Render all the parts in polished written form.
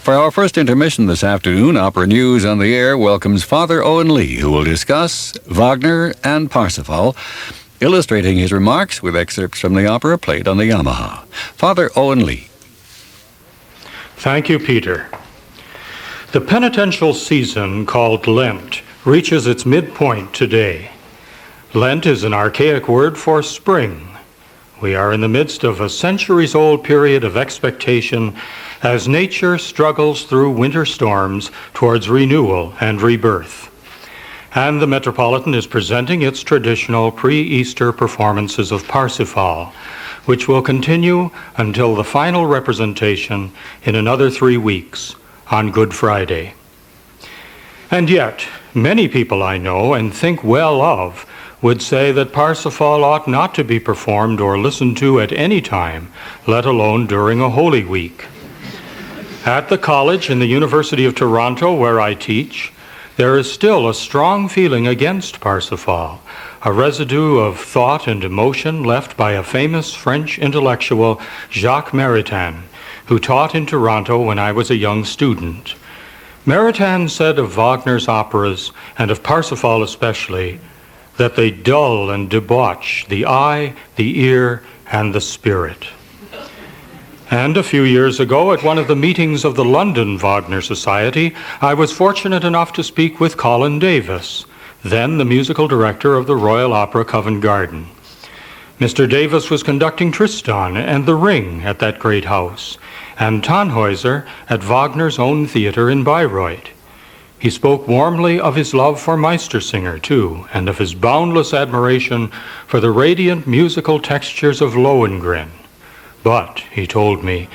For our first intermission this afternoon, Opera News on the Air welcomes Father Owen Lee, who will discuss Wagner and Parsifal, illustrating his remarks with excerpts from the opera played on the Yamaha. Father Owen Lee. Thank you, Peter. The penitential season called Lent reaches its midpoint today. Lent is an archaic word for spring. We are in the midst of a centuries-old period of expectation as nature struggles through winter storms towards renewal and rebirth. And the Metropolitan is presenting its traditional pre-Easter performances of Parsifal, which will continue until the final representation in another 3 weeks on Good Friday. And yet, many people I know and think well of would say that Parsifal ought not to be performed or listened to at any time, let alone during a Holy Week. At the college in the University of Toronto, where I teach, there is still a strong feeling against Parsifal, a residue of thought and emotion left by a famous French intellectual, Jacques Maritain, who taught in Toronto when I was a young student. Maritain said of Wagner's operas, and of Parsifal especially, that they dull and debauch the eye, the ear, and the spirit. And a few years ago, at one of the meetings of the London Wagner Society, I was fortunate enough to speak with Colin Davis, then the musical director of the Royal Opera Covent Garden. Mr. Davis was conducting Tristan and The Ring at that great house, and Tannhäuser at Wagner's own theater in Bayreuth. He spoke warmly of his love for Meistersinger, too, and of his boundless admiration for the radiant musical textures of Lohengrin. But, he told me,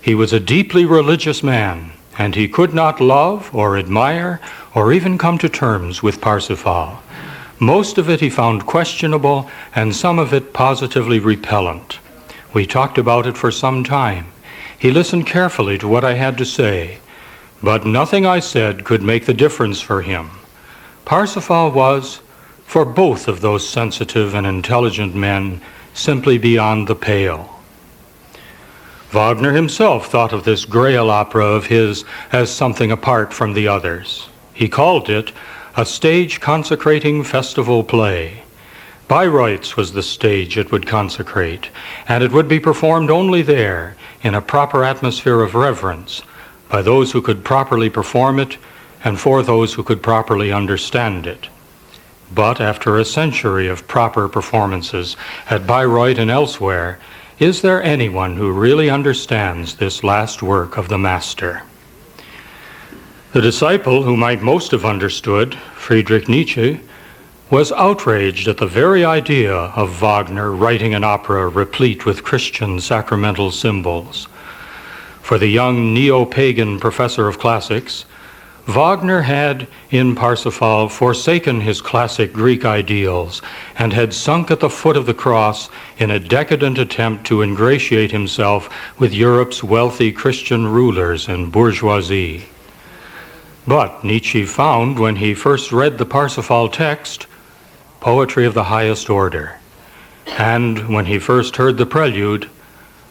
he was a deeply religious man, and he could not love or admire or even come to terms with Parsifal. Most of it he found questionable, and some of it positively repellent. We talked about it for some time. He listened carefully to what I had to say, but nothing I said could make the difference for him. Parsifal was, for both of those sensitive and intelligent men, simply beyond the pale. Wagner himself thought of this Grail opera of his as something apart from the others. He called it a stage-consecrating festival play. Bayreuth's was the stage it would consecrate, and it would be performed only there, in a proper atmosphere of reverence, by those who could properly perform it and for those who could properly understand it. But after a century of proper performances at Bayreuth and elsewhere, is there anyone who really understands this last work of the master? The disciple who might most have understood, Friedrich Nietzsche, was outraged at the very idea of Wagner writing an opera replete with Christian sacramental symbols. For the young neo-pagan professor of classics, Wagner had, in Parsifal, forsaken his classic Greek ideals and had sunk at the foot of the cross in a decadent attempt to ingratiate himself with Europe's wealthy Christian rulers and bourgeoisie. But Nietzsche found, when he first read the Parsifal text, poetry of the highest order. And when he first heard the prelude,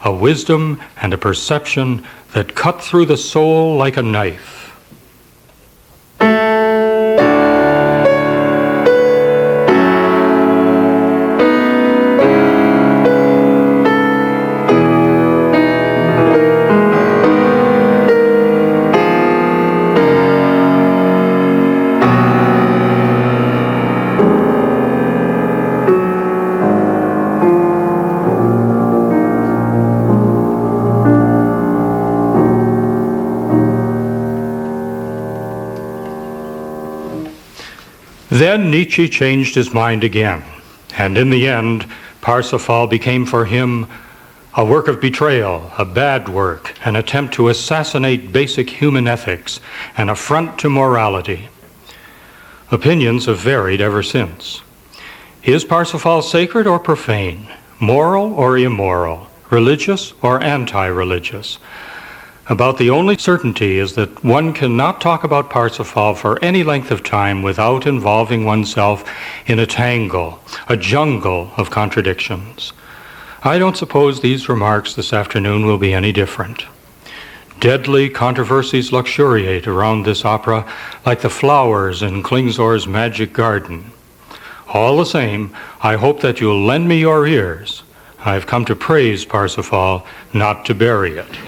a wisdom and a perception that cut through the soul like a knife. Then Nietzsche changed his mind again, and in the end, Parsifal became for him a work of betrayal, a bad work, an attempt to assassinate basic human ethics, an affront to morality. Opinions have varied ever since. Is Parsifal sacred or profane, moral or immoral, religious or anti-religious? About the only certainty is that one cannot talk about Parsifal for any length of time without involving oneself in a tangle, a jungle of contradictions. I don't suppose these remarks this afternoon will be any different. Deadly controversies luxuriate around this opera like the flowers in Klingsor's magic garden. All the same, I hope that you'll lend me your ears. I've come to praise Parsifal, not to bury it.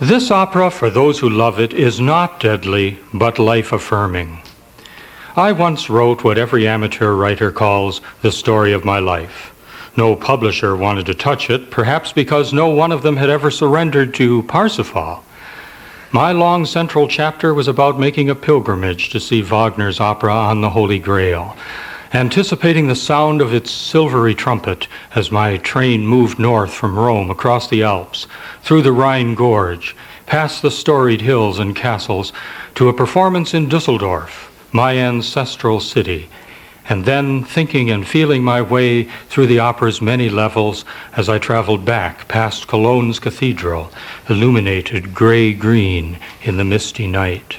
This opera, for those who love it, is not deadly, but life-affirming. I once wrote what every amateur writer calls the story of my life. No publisher wanted to touch it, perhaps because no one of them had ever surrendered to Parsifal. My long central chapter was about making a pilgrimage to see Wagner's opera on the Holy Grail, anticipating the sound of its silvery trumpet as my train moved north from Rome across the Alps, through the Rhine Gorge, past the storied hills and castles, to a performance in Dusseldorf, my ancestral city, and then thinking and feeling my way through the opera's many levels as I traveled back past Cologne's cathedral, illuminated gray-green in the misty night.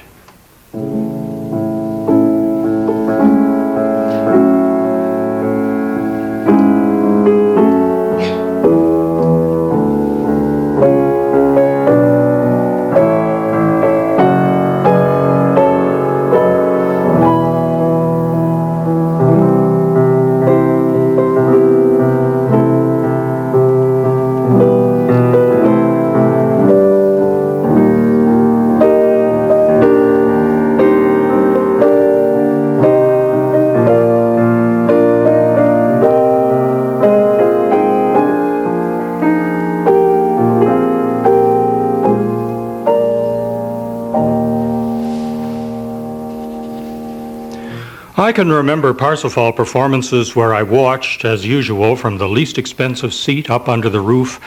I can remember Parsifal performances where I watched, as usual, from the least expensive seat up under the roof,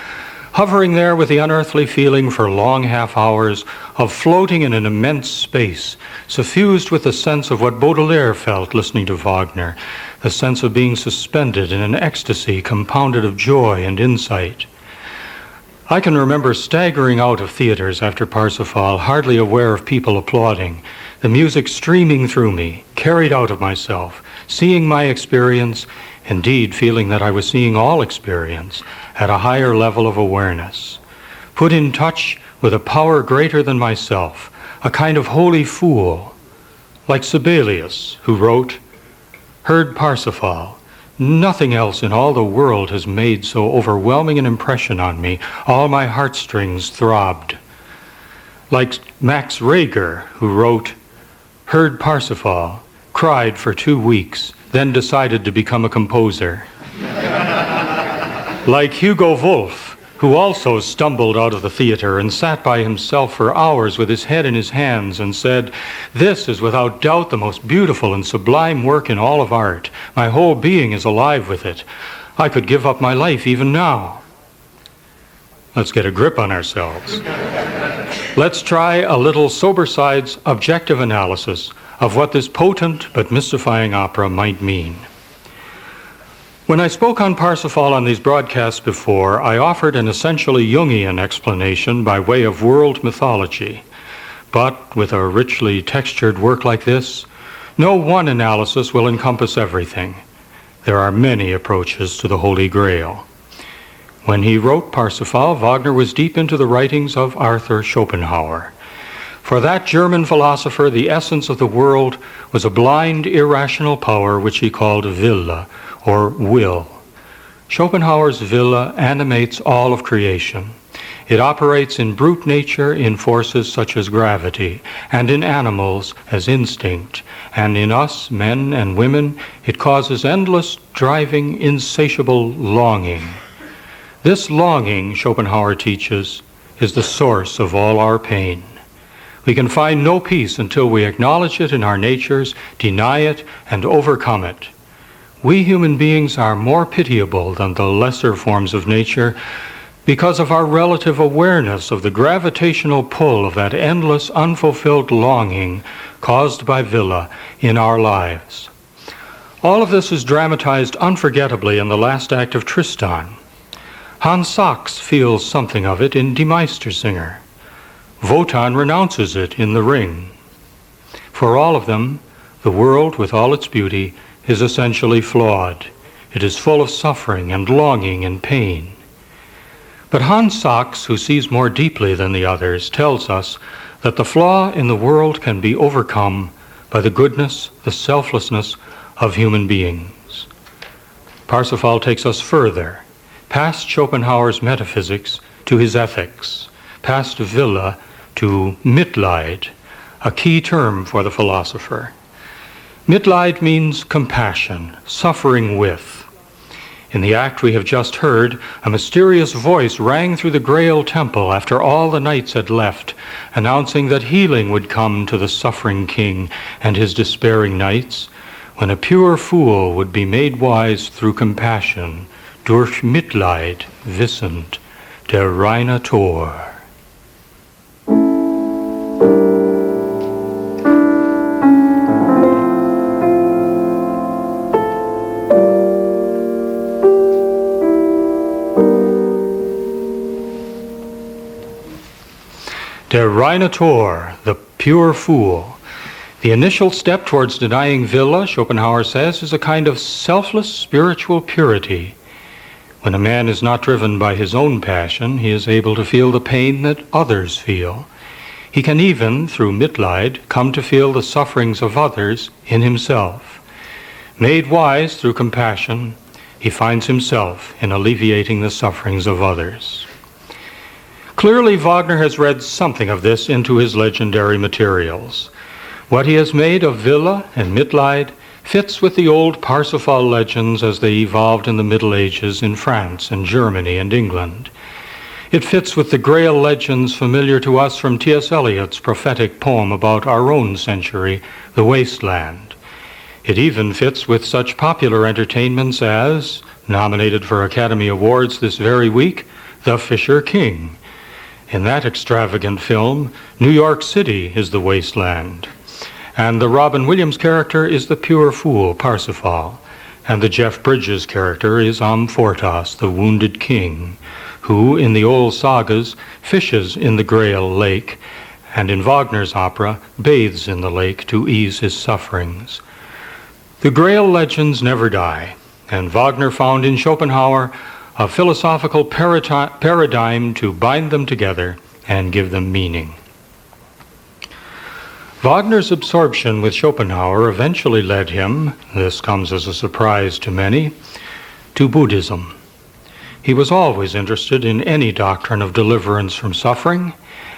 hovering there with the unearthly feeling for long half hours of floating in an immense space, suffused with the sense of what Baudelaire felt listening to Wagner, the sense of being suspended in an ecstasy compounded of joy and insight. I can remember staggering out of theaters after Parsifal, hardly aware of people applauding, the music streaming through me, carried out of myself, seeing my experience, indeed feeling that I was seeing all experience at a higher level of awareness, put in touch with a power greater than myself, a kind of holy fool, like Sibelius, who wrote, "Heard Parsifal. Nothing else in all the world has made so overwhelming an impression on me. All my heartstrings throbbed." Like Max Reger, who wrote, "Heard Parsifal, cried for 2 weeks, then decided to become a composer." Like Hugo Wolf, who also stumbled out of the theater and sat by himself for hours with his head in his hands and said, "This is without doubt the most beautiful and sublime work in all of art. My whole being is alive with it. I could give up my life even now." Let's get a grip on ourselves. Let's try a little sober-sides objective analysis of what this potent but mystifying opera might mean. When I spoke on Parsifal on these broadcasts before, I offered an essentially Jungian explanation by way of world mythology. But with a richly textured work like this, no one analysis will encompass everything. There are many approaches to the Holy Grail. When he wrote Parsifal, Wagner was deep into the writings of Arthur Schopenhauer. For that German philosopher, the essence of the world was a blind, irrational power which he called Wille, or will. Schopenhauer's Wille animates all of creation. It operates in brute nature in forces such as gravity, and in animals as instinct, and in us, men and women, it causes endless, driving, insatiable longing. This longing, Schopenhauer teaches, is the source of all our pain. We can find no peace until we acknowledge it in our natures, deny it, and overcome it. We human beings are more pitiable than the lesser forms of nature because of our relative awareness of the gravitational pull of that endless, unfulfilled longing caused by Wille in our lives. All of this is dramatized unforgettably in the last act of Tristan. Hans Sachs feels something of it in Die Meistersinger. Wotan renounces it in The Ring. For all of them, the world, with all its beauty, is essentially flawed. It is full of suffering and longing and pain. But Hans Sachs, who sees more deeply than the others, tells us that the flaw in the world can be overcome by the goodness, the selflessness of human beings. Parsifal takes us further, past Schopenhauer's metaphysics to his ethics, past Wille to Mitleid, a key term for the philosopher. Mitleid means compassion, suffering with. In the act we have just heard, a mysterious voice rang through the Grail temple after all the knights had left, announcing that healing would come to the suffering king and his despairing knights, when a pure fool would be made wise through compassion, durch Mitleid wissend, der reine Tor. Der reine Tor, the pure fool. The initial step towards denying Wille, Schopenhauer says, is a kind of selfless spiritual purity. When a man is not driven by his own passion, he is able to feel the pain that others feel. He can even, through Mitleid, come to feel the sufferings of others in himself. Made wise through compassion, he finds himself in alleviating the sufferings of others. Clearly, Wagner has read something of this into his legendary materials. What he has made of Wille and Mitleid fits with the old Parsifal legends as they evolved in the Middle Ages in France and Germany and England. It fits with the Grail legends familiar to us from T.S. Eliot's prophetic poem about our own century, The Wasteland. It even fits with such popular entertainments as, nominated for Academy Awards this very week, The Fisher King. In that extravagant film, New York City is the wasteland, and the Robin Williams character is the pure fool, Parsifal, and the Jeff Bridges character is Amfortas, the wounded king, who, in the old sagas, fishes in the Grail lake, and in Wagner's opera, bathes in the lake to ease his sufferings. The Grail legends never die, and Wagner found in Schopenhauer a philosophical paradigm to bind them together and give them meaning. Wagner's absorption with Schopenhauer eventually led him, this comes as a surprise to many, to Buddhism. He was always interested in any doctrine of deliverance from suffering,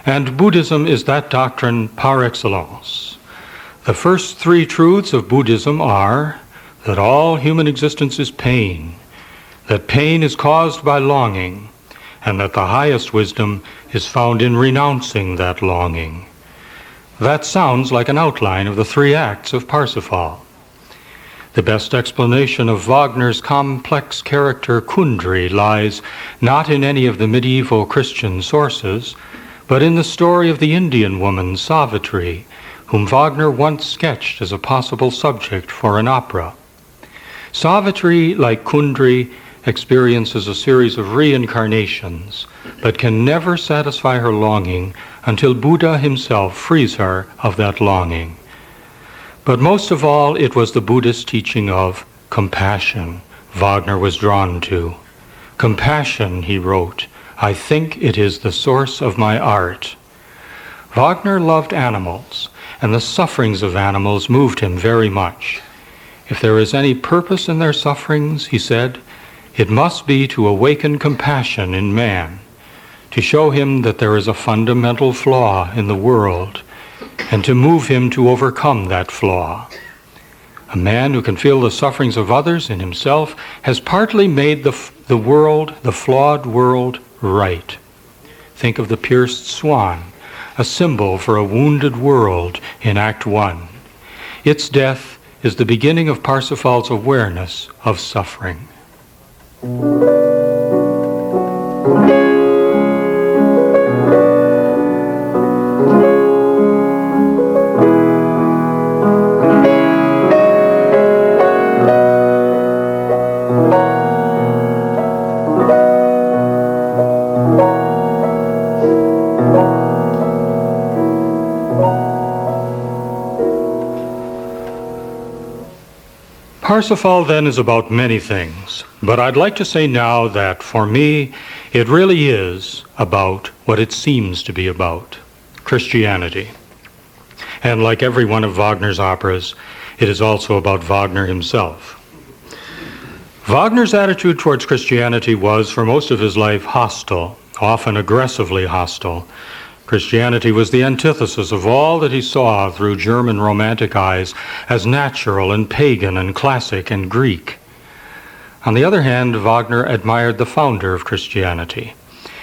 and Buddhism is that doctrine par excellence. The first three truths of Buddhism are that all human existence is pain, that pain is caused by longing, and that the highest wisdom is found in renouncing that longing. That sounds like an outline of the three acts of Parsifal. The best explanation of Wagner's complex character Kundry lies not in any of the medieval Christian sources, but in the story of the Indian woman Savitri, whom Wagner once sketched as a possible subject for an opera. Savitri, like Kundry, experiences a series of reincarnations, but can never satisfy her longing until Buddha himself frees her of that longing. But most of all, it was the Buddhist teaching of compassion Wagner was drawn to. Compassion, he wrote, I think it is the source of my art. Wagner loved animals, and the sufferings of animals moved him very much. If there is any purpose in their sufferings, he said, it must be to awaken compassion in man, to show him that there is a fundamental flaw in the world, and to move him to overcome that flaw. A man who can feel the sufferings of others in himself has partly made the world, the flawed world, right. Think of the pierced swan, a symbol for a wounded world in Act 1. Its death is the beginning of Parsifal's awareness of suffering. Parsifal then is about many things, but I'd like to say now that for me, it really is about what it seems to be about, Christianity. And like every one of Wagner's operas, it is also about Wagner himself. Wagner's attitude towards Christianity was, for most of his life, hostile, often aggressively hostile. Christianity was the antithesis of all that he saw through German Romantic eyes as natural and pagan and classic and Greek. On the other hand, Wagner admired the founder of Christianity.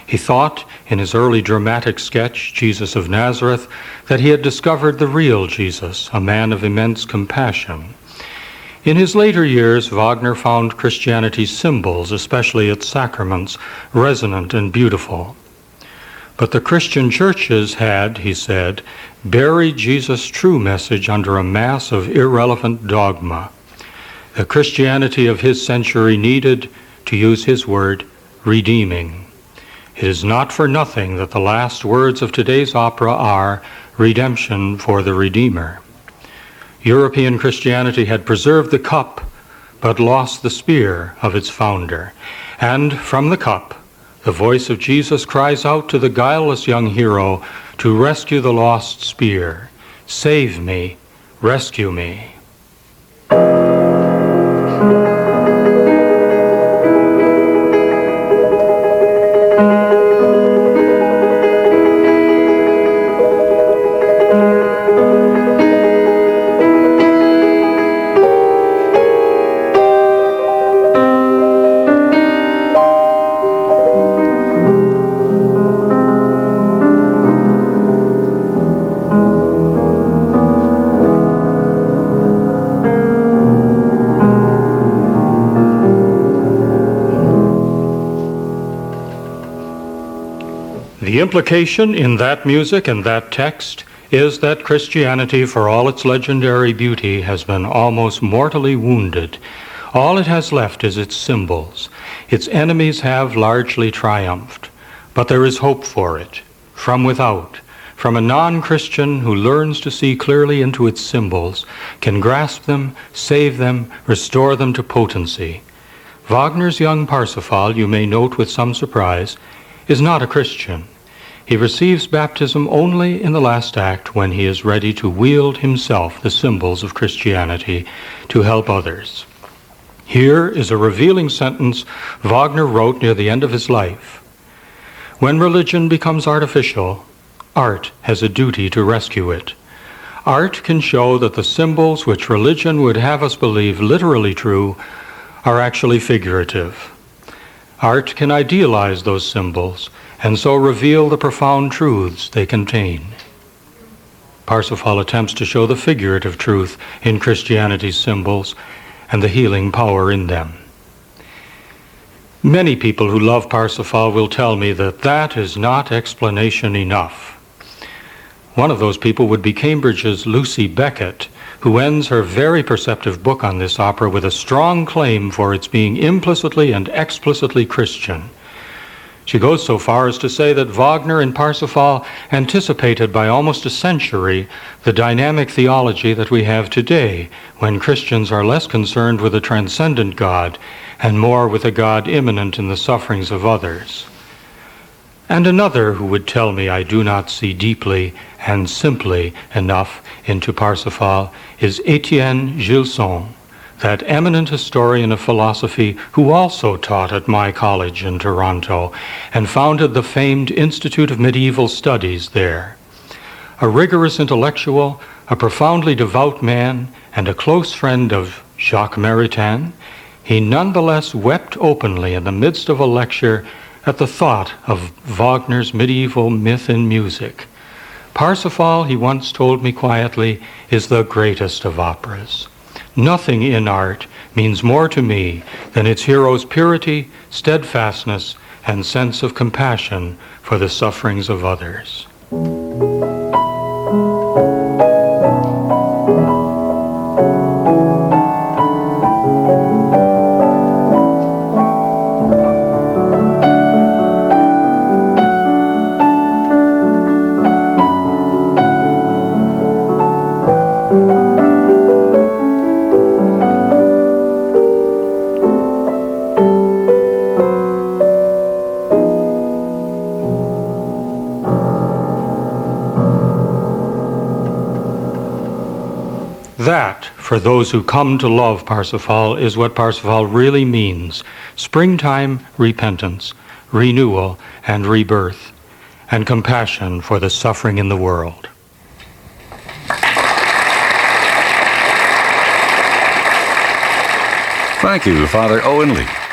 He thought, in his early dramatic sketch, Jesus of Nazareth, that he had discovered the real Jesus, a man of immense compassion. In his later years, Wagner found Christianity's symbols, especially its sacraments, resonant and beautiful. But the Christian churches had, he said, buried Jesus' true message under a mass of irrelevant dogma. The Christianity of his century needed, to use his word, redeeming. It is not for nothing that the last words of today's opera are redemption for the Redeemer. European Christianity had preserved the cup, but lost the spear of its founder. And from the cup, the voice of Jesus cries out to the guileless young hero to rescue the lost spear. Save me, rescue me. The implication in that music and that text is that Christianity, for all its legendary beauty, has been almost mortally wounded. All it has left is its symbols. Its enemies have largely triumphed, but there is hope for it, from without, from a non-Christian who learns to see clearly into its symbols, can grasp them, save them, restore them to potency. Wagner's young Parsifal, you may note with some surprise, is not a Christian. He receives baptism only in the last act when he is ready to wield himself the symbols of Christianity to help others. Here is a revealing sentence Wagner wrote near the end of his life. When religion becomes artificial, art has a duty to rescue it. Art can show that the symbols which religion would have us believe literally true are actually figurative. Art can idealize those symbols and so reveal the profound truths they contain. Parsifal attempts to show the figurative truth in Christianity's symbols and the healing power in them. Many people who love Parsifal will tell me that that is not explanation enough. One of those people would be Cambridge's Lucy Beckett, who ends her very perceptive book on this opera with a strong claim for its being implicitly and explicitly Christian. She goes so far as to say that Wagner and Parsifal anticipated by almost a century the dynamic theology that we have today, when Christians are less concerned with a transcendent God and more with a God immanent in the sufferings of others. And another who would tell me I do not see deeply and simply enough into Parsifal is Etienne Gilson, that eminent historian of philosophy who also taught at my college in Toronto and founded the famed Institute of Medieval Studies there. A rigorous intellectual, a profoundly devout man, and a close friend of Jacques Maritain, he nonetheless wept openly in the midst of a lecture at the thought of Wagner's medieval myth and music. Parsifal, he once told me quietly, is the greatest of operas. Nothing in art means more to me than its hero's purity, steadfastness, and sense of compassion for the sufferings of others. That, for those who come to love Parsifal, is what Parsifal really means. Springtime repentance, renewal and rebirth, and compassion for the suffering in the world. Thank you, Father Owen Lee.